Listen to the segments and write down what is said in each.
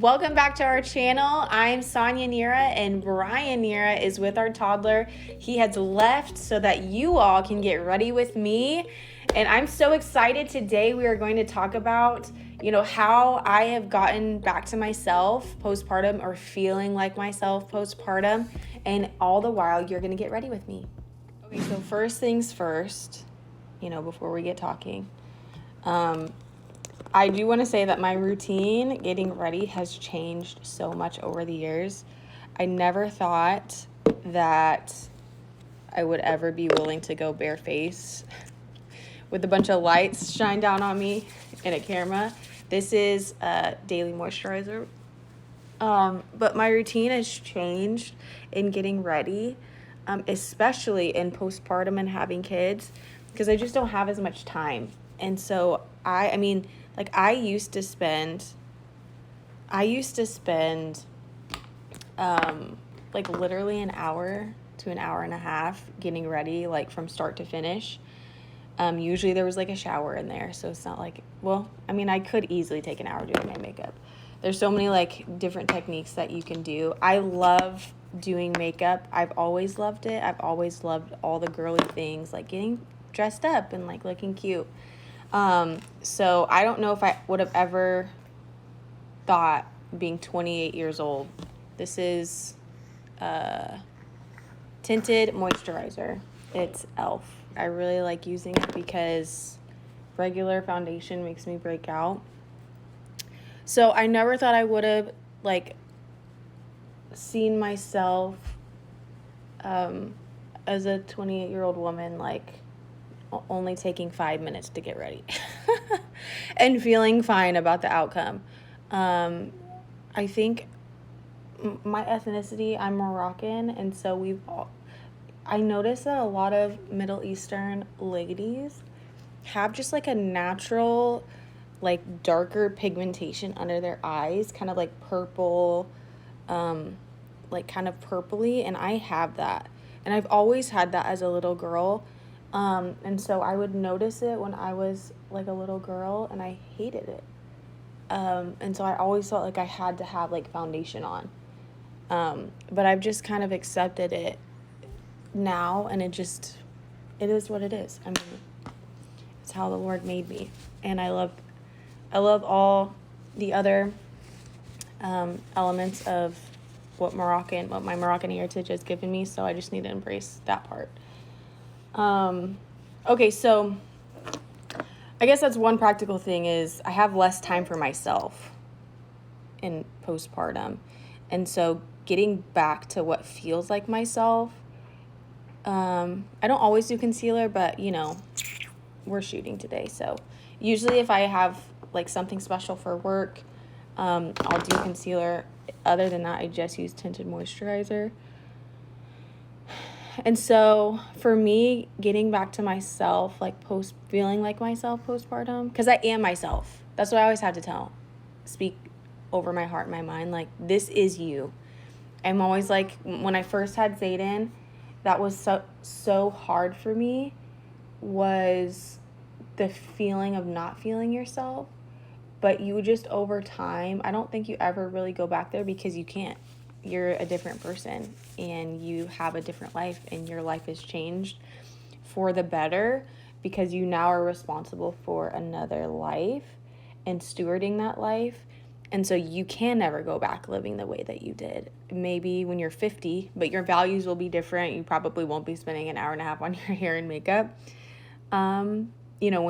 Welcome back to our channel. I'm Sonia Nira and Brian Nira is with our toddler. He has left so that you all can get ready with me. And I'm so excited today. We are going to talk about, how I have gotten back to myself postpartum or feeling like myself postpartum. And all the while you're going to get ready with me. Okay, so first things first, before we get talking, I do want to say that my routine getting ready has changed so much over the years. I never thought that I would ever be willing to go bareface with a bunch of lights shine down on me and a camera. This is a daily moisturizer. But my routine has changed in getting ready, especially in postpartum and having kids, because I just don't have as much time. And so I used to spend literally an hour to an hour and a half getting ready, like from start to finish. Usually there was like a shower in there, so it's not like, I could easily take an hour doing my makeup. There's so many like different techniques that you can do. I love doing makeup. I've always loved it. I've always loved all the girly things, like getting dressed up and like looking cute. So I don't know if I would have ever thought, being 28 years old, this is tinted moisturizer. It's e.l.f. I really like using it because regular foundation makes me break out. So I never thought I would have seen myself as a 28-year-old woman only taking 5 minutes to get ready and feeling fine about the outcome. I think my ethnicity, I'm Moroccan, and so I noticed that a lot of Middle Eastern ladies have just like a natural, darker pigmentation under their eyes, kind of like purple, kind of purpley, and I have that. And I've always had that as a little girl. And so I would notice it when I was like a little girl, and I hated it. And so I always felt like I had to have foundation on. But I've just kind of accepted it now, and it is what it is. I mean, it's how the Lord made me. And I love all the other, elements of what my Moroccan heritage has given me. So I just need to embrace that part. Okay, so I guess that's one practical thing is I have less time for myself in postpartum. And so getting back to what feels like myself, I don't always do concealer, but we're shooting today. So usually if I have something special for work, I'll do concealer. Other than that, I just use tinted moisturizer. And so for me, getting back to myself, feeling like myself postpartum, because I am myself. That's what I always have to speak over my heart and my mind. This is you. I'm always when I first had Zayden, that was so hard for me, was the feeling of not feeling yourself. But you just over time, I don't think you ever really go back there because you can't. You're a different person and you have a different life, and your life has changed for the better because you now are responsible for another life and stewarding that life. And so you can never go back living the way that you did. Maybe when you're 50, but your values will be different. You probably won't be spending an hour and a half on your hair and makeup. When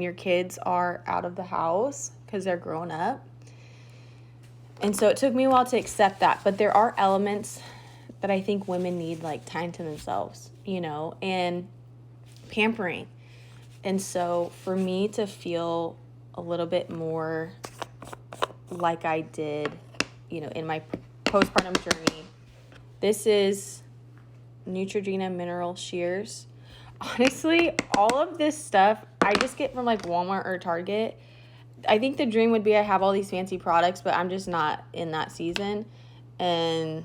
your kids are out of the house because they're grown up. And so it took me a while to accept that. But there are elements that I think women need, time to themselves, and pampering. And so for me to feel a little bit more like I did, in my postpartum journey, this is Neutrogena Mineral Shears. Honestly, all of this stuff I just get from Walmart or Target. I think the dream would be I have all these fancy products, but I'm just not in that season. And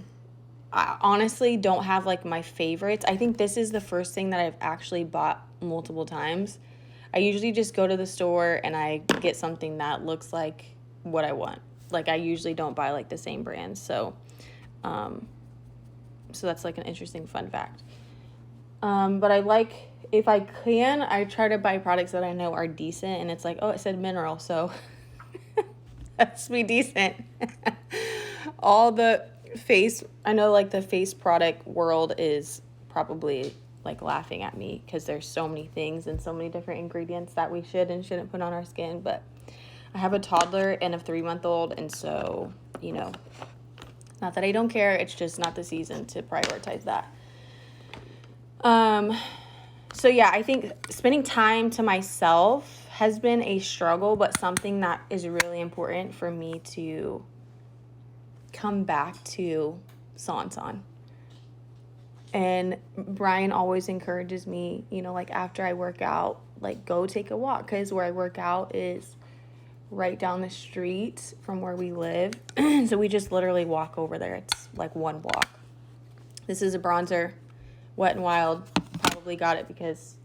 I honestly don't have my favorites. I think this is the first thing that I've actually bought multiple times. I usually just go to the store and I get something that looks like what I want. like I usually don't buy like the same brands. So so that's like an interesting fun fact. But I like, if I can, I try to buy products that I know are decent, and it's like, oh, it said mineral, so that's be decent. All the face, I know like the face product world is probably like laughing at me because there's so many things and so many different ingredients that we should and shouldn't put on our skin. But I have a toddler and a 3-month-old, and so, you know, not that I don't care, it's just not the season to prioritize that. So yeah, I think spending time to myself has been a struggle, but something that is really important for me to come back to San. And Brian always encourages me, you know, like after I work out, like go take a walk, because where I work out is right down the street from where we live. So we just literally walk over there. It's like one block. This is a bronzer, Wet n Wild. Probably got it because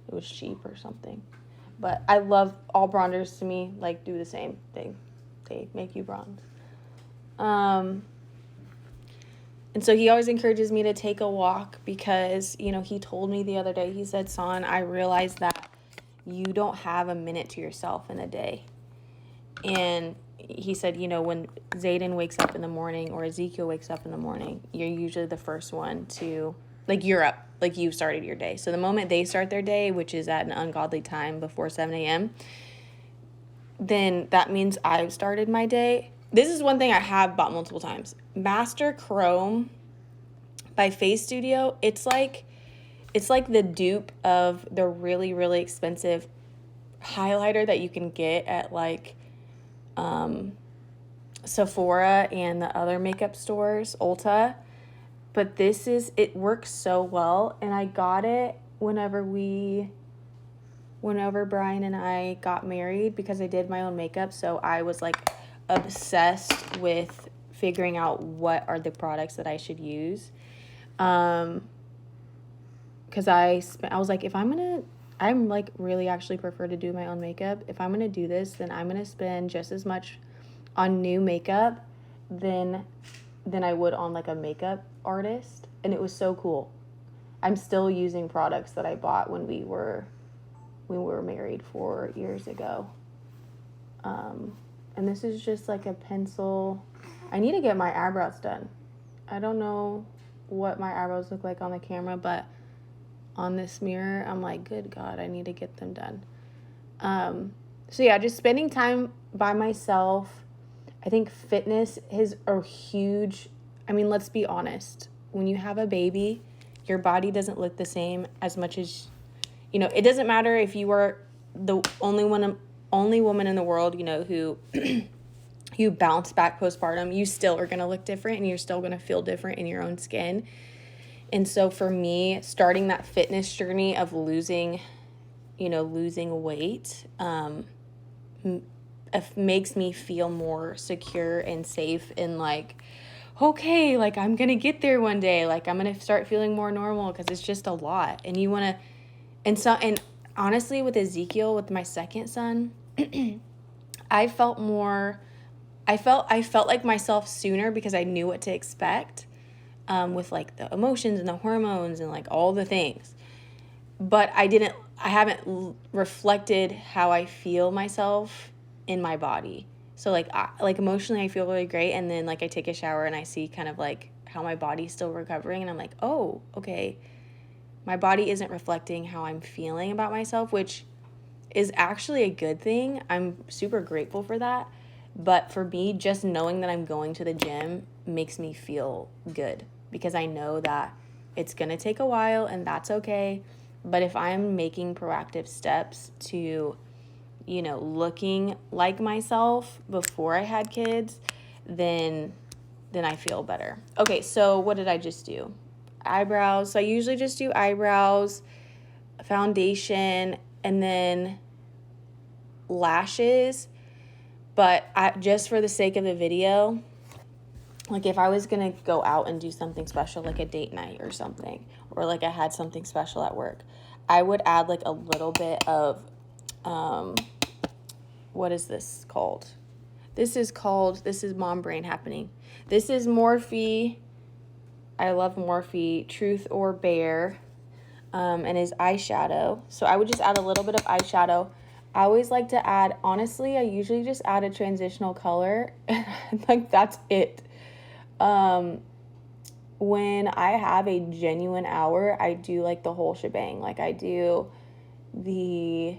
it was cheap or something. But I love all bronzers. To me, like, do the same thing. They make you bronze. And so he always encourages me to take a walk because, you know, he told me the other day, he said, Son, I realized that you don't have a minute to yourself in a day. And he said, you know, when Zayden wakes up in the morning or Ezekiel wakes up in the morning, you're usually the first one to, like, you're up, like you've started your day. So the moment they start their day, which is at an ungodly time before 7 a.m., then that means I've started my day. This is one thing I have bought multiple times. Master Chrome by Face Studio. It's like the dupe of the really, really expensive highlighter that you can get at like Sephora and the other makeup stores, Ulta. But it works so well, and I got it whenever Brian and I got married, because I did my own makeup, so I was like obsessed with figuring out what are the products that I should use. Because I was like, I'm like really actually prefer to do my own makeup. If I'm gonna do this, then I'm gonna spend just as much on new makeup than I would on like a makeup artist. And it was so cool. I'm still using products that I bought when we were married 4 years ago. And this is just like a pencil. I need to get my eyebrows done. I don't know what my eyebrows look like on the camera, but on this mirror, I'm like, good God, I need to get them done. So yeah, just spending time by myself. I think fitness is a huge, I mean, let's be honest. When you have a baby, your body doesn't look the same as much as, you know, it doesn't matter if you are the only woman in the world, you know, who you bounce back postpartum, you still are going to look different and you're still going to feel different in your own skin. And so for me, starting that fitness journey of losing weight, makes me feel more secure and safe and like, okay, like I'm going to get there one day. Like I'm going to start feeling more normal, because it's just a lot. And you want to, and honestly with Ezekiel, with my second son, I felt like myself sooner because I knew what to expect, with like the emotions and the hormones and like all the things. But I haven't reflected how I feel myself in my body. So like emotionally I feel really great, and then like I take a shower and I see kind of like how my body's still recovering, and I'm like, oh, okay, my body isn't reflecting how I'm feeling about myself, which is actually a good thing. I'm super grateful for that. But for me, just knowing that I'm going to the gym makes me feel good, because I know that it's going to take a while and that's okay. But if I'm making proactive steps to, you know, looking like myself before I had kids, then I feel better. Okay, so what did I just do? Eyebrows. So I usually just do eyebrows, foundation, and then lashes. But just for the sake of the video, like if I was going to go out and do something special, like a date night or something, or like I had something special at work, I would add like a little bit of, what is this called? This is mom brain happening. This is Morphe. I love Morphe Truth or Bear, and is eyeshadow. So I would just add a little bit of eyeshadow. I always like to add, honestly, I usually just add a transitional color. Like, that's it. When I have a genuine hour, I do like the whole shebang. Like, I do the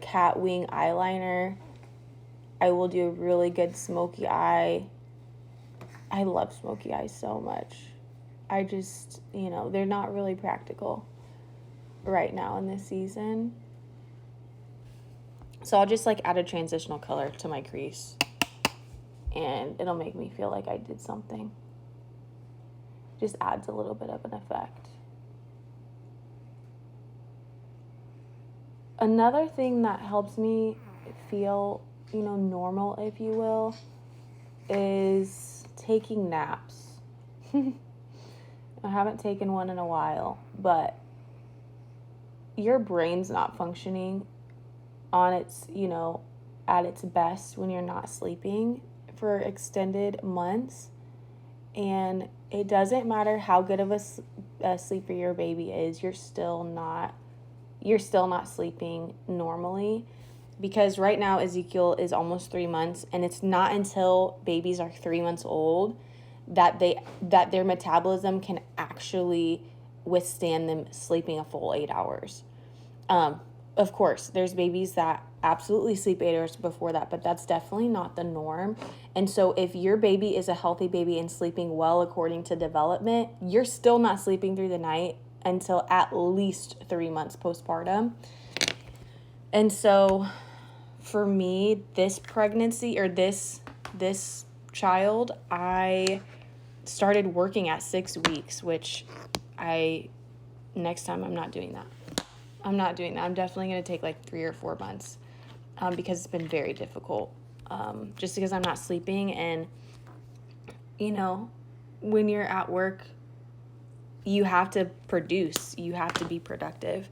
cat wing eyeliner. I will do a really good smoky eye. I love smoky eyes so much. I just, they're not really practical right now in this season. So I'll just add a transitional color to my crease, and it'll make me feel like I did something. Just adds a little bit of an effect. Another thing that helps me feel, normal, if you will, is taking naps. I haven't taken one in a while, but your brain's not functioning on its, at its best when you're not sleeping for extended months. And it doesn't matter how good of a sleeper your baby is, you're still not sleeping normally, because right now Ezekiel is almost 3 months, and it's not until babies are 3 months old that their metabolism can actually withstand them sleeping a full 8 hours. Of course, there's babies that absolutely sleep 8 hours before that, but that's definitely not the norm. And so if your baby is a healthy baby and sleeping well according to development, you're still not sleeping through the night until at least 3 months postpartum. And so for me, this pregnancy, or this child, I started working at 6 weeks, which next time I'm not doing that. I'm definitely going to take 3 or 4 months, because it's been very difficult, just because I'm not sleeping. And, when you're at work, you have to produce, you have to be productive.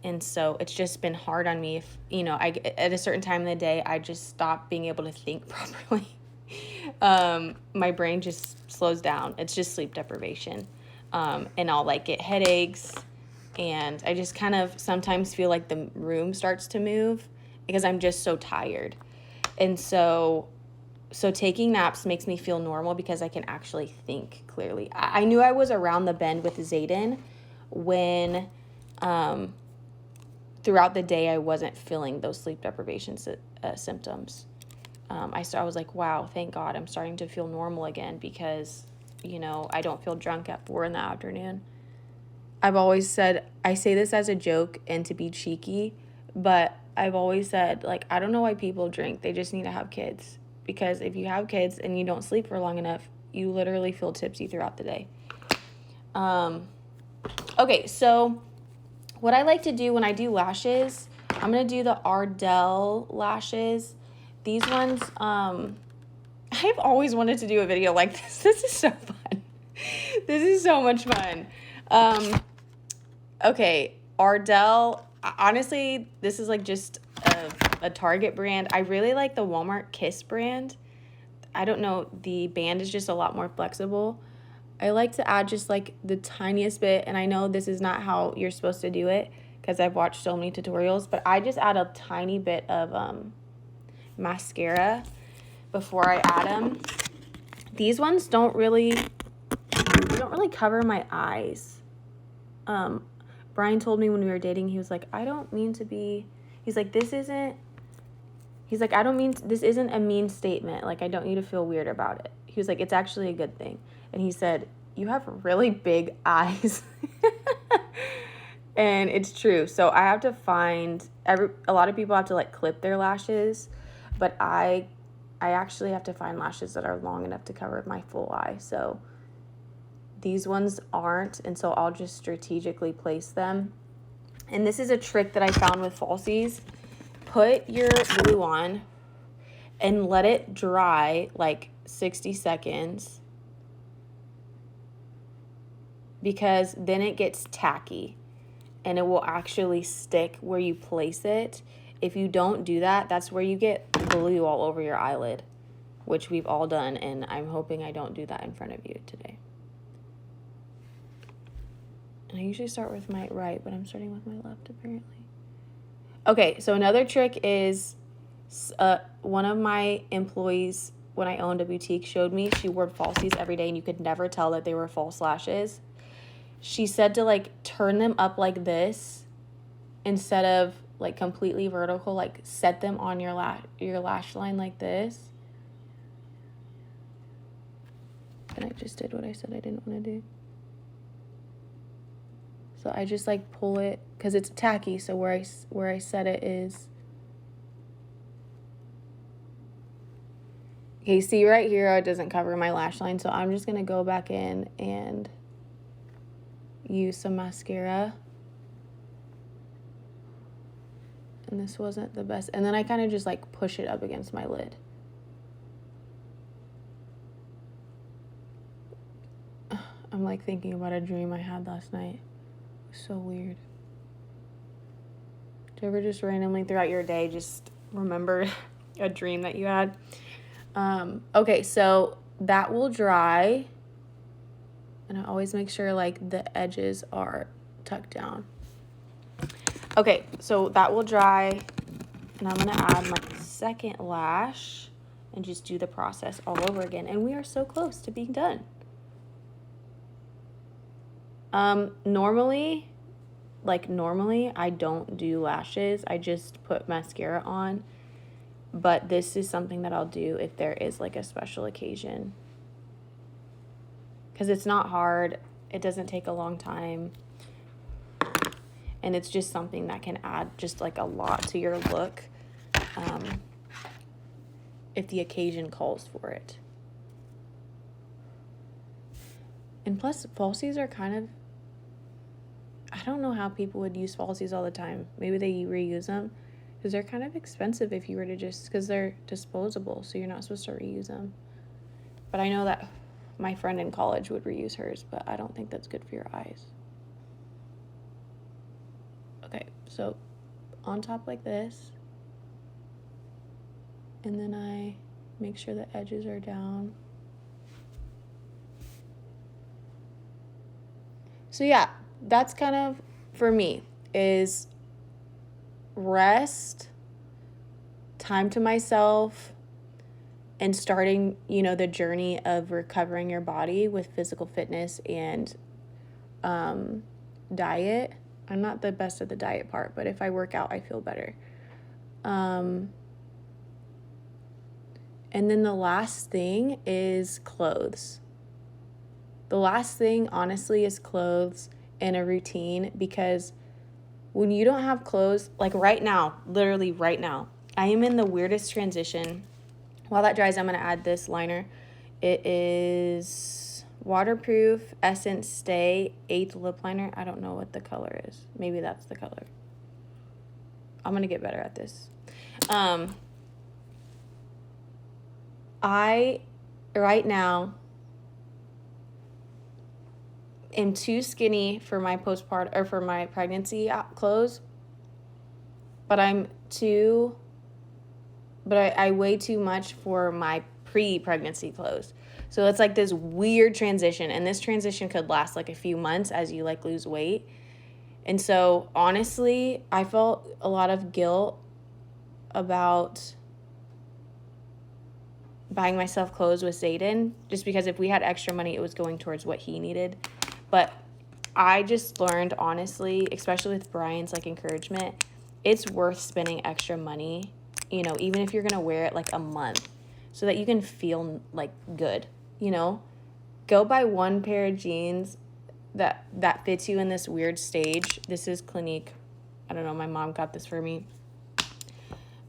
And so it's just been hard on me if, at a certain time of the day, I just stop being able to think properly. My brain just slows down. It's just sleep deprivation. And I'll get headaches, and I just kind of sometimes feel like the room starts to move because I'm just so tired. And so taking naps makes me feel normal because I can actually think clearly. I knew I was around the bend with Zayden when throughout the day I wasn't feeling those sleep deprivation symptoms. I was like, wow, thank God I'm starting to feel normal again, because, I don't feel drunk at 4 in the afternoon. I've always said, I say this as a joke and to be cheeky, but I've always said, I don't know why people drink. They just need to have kids. Because if you have kids and you don't sleep for long enough, you literally feel tipsy throughout the day. Okay, so what I like to do when I do lashes, I'm going to do the Ardell lashes. These ones, I've always wanted to do a video like this. This is so fun. This is so much fun. Okay, Ardell, honestly, this is just a Target brand. I really like the Walmart Kiss brand. I don't know, the band is just a lot more flexible. I like to add just the tiniest bit, and I know this is not how you're supposed to do it because I've watched so many tutorials, but I just add a tiny bit of mascara before I add them. These ones don't really cover my eyes. Brian told me when we were dating, he was like, I don't mean to be, he's like, this isn't a mean statement. I don't need to feel weird about it. He was like, it's actually a good thing. And he said, you have really big eyes. And it's true. So I have to find, a lot of people have to clip their lashes, but I actually have to find lashes that are long enough to cover my full eye. So these ones aren't, and so I'll just strategically place them. And this is a trick that I found with falsies. Put your glue on and let it dry 60 seconds, because then it gets tacky and it will actually stick where you place it. If you don't do that, that's where you get glue all over your eyelid. which we've all done, and I'm hoping I don't do that in front of you today. And I usually start with my right, but I'm starting with my left apparently. Okay, so another trick is one of my employees, when I owned a boutique, showed me. She wore falsies every day, and you could never tell that they were false lashes. She said to, like, turn them up like this instead of, like, completely vertical. Like, set them on your lash line like this. And I just did what I said I didn't want to do. So I just, like, pull it because it's tacky. So where I set it is. Okay, see right here, it doesn't cover my lash line. So I'm just going to go back in and use some mascara. And this wasn't the best. And then I kind of just, like, push it up against my lid. I'm, like, thinking about a dream I had last night. It was so weird. Do you ever just randomly throughout your day just remember a dream that you had? Okay, so that will dry. And I always make sure, like, the edges are tucked down. Okay, so that will dry. And I'm going to add my second lash and just do the process all over again. And we are so close to being done. Normally, I don't do lashes. I just put mascara on. But this is something that I'll do if there is, like, a special occasion. Because it's not hard. It doesn't take a long time. And it's just something that can add just, like, a lot to your look. If the occasion calls for it. And plus, falsies are kind of... I don't know how people would use falsies all the time. Maybe they reuse them. Because they're kind of expensive if you were to just... Because they're disposable, so you're not supposed to reuse them. But I know that my friend in college would reuse hers, but I don't think that's good for your eyes. Okay, so on top like this. And then I make sure the edges are down. So yeah, that's kind of, for me, is rest, time to myself, and starting, the journey of recovering your body with physical fitness and diet. I'm not the best at the diet part, but if I work out, I feel better. And then the last thing is clothes. The last thing, honestly, is clothes and a routine, because when you don't have clothes, like right now, literally right now, I am in the weirdest transition. While that dries, I'm going to add this liner. It is Waterproof Essence Stay 8th Lip Liner. I don't know what the color is. Maybe that's the color. I'm going to get better at this. I, right now, am too skinny for my postpartum or for my pregnancy clothes, but I weigh too much for my pre-pregnancy clothes. So it's like this weird transition, and this transition could last like a few months as you like lose weight. And so honestly, I felt a lot of guilt about buying myself clothes with Zayden, just because if we had extra money, it was going towards what he needed. But I just learned, honestly, especially with Brian's like encouragement, it's worth spending extra money, even if you're going to wear it like a month, so that you can feel like good, Go buy one pair of jeans that fits you in this weird stage. This is Clinique. I don't know, my mom got this for me.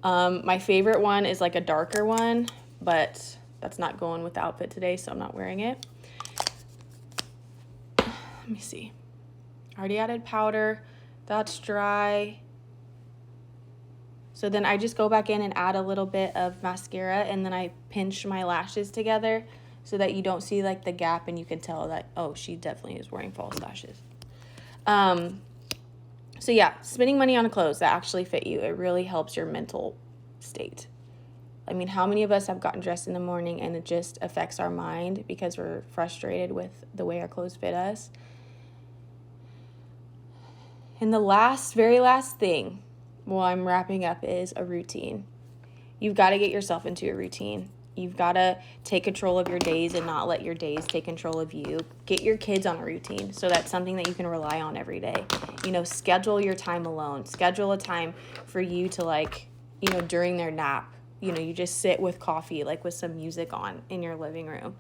My favorite one is like a darker one, but that's not going with the outfit today, so I'm not wearing it. Let me see. I already added powder. That's dry. So then I just go back in and add a little bit of mascara, and then I pinch my lashes together so that you don't see like the gap, and you can tell that, oh, she definitely is wearing false lashes. So yeah, spending money on clothes that actually fit you, it really helps your mental state. I mean, how many of us have gotten dressed in the morning and it just affects our mind because we're frustrated with the way our clothes fit us? And the very last thing, while I'm wrapping up, is a routine. You've got to get yourself into a routine. You've got to take control of your days and not let your days take control of you. Get your kids on a routine so that's something that you can rely on every day. Schedule your time alone. Schedule a time for you to during their nap, you just sit with coffee, with some music on in your living room.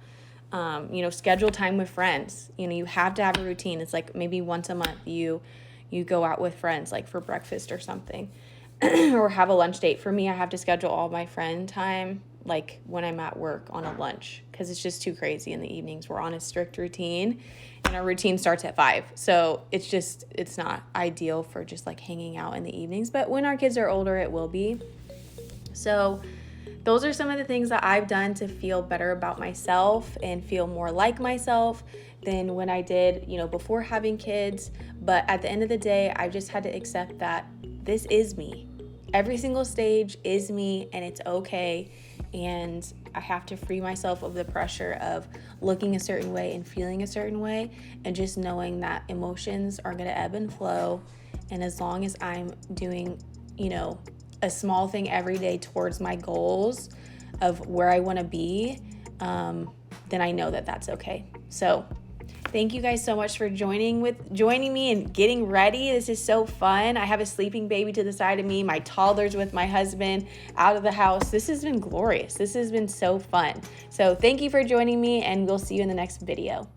Schedule time with friends. You have to have a routine. It's maybe once a month you go out with friends, for breakfast or something. Or have a lunch date. For me, I have to schedule all my friend time when I'm at work on a lunch, because it's just too crazy in the evenings. We're on a strict routine, and our routine starts at 5. So it's not ideal for just hanging out in the evenings. But when our kids are older, it will be. So those are some of the things that I've done to feel better about myself and feel more like myself than when I did, before having kids. But at the end of the day, I've just had to accept that this is me. Every single stage is me, and it's okay. And I have to free myself of the pressure of looking a certain way and feeling a certain way, and just knowing that emotions are going to ebb and flow. And as long as I'm doing, a small thing every day towards my goals of where I want to be, then I know that that's okay. So thank you guys so much for joining me and getting ready. This is so fun. I have a sleeping baby to the side of me. My toddler's with my husband out of the house. This has been glorious. This has been so fun. So thank you for joining me, and we'll see you in the next video.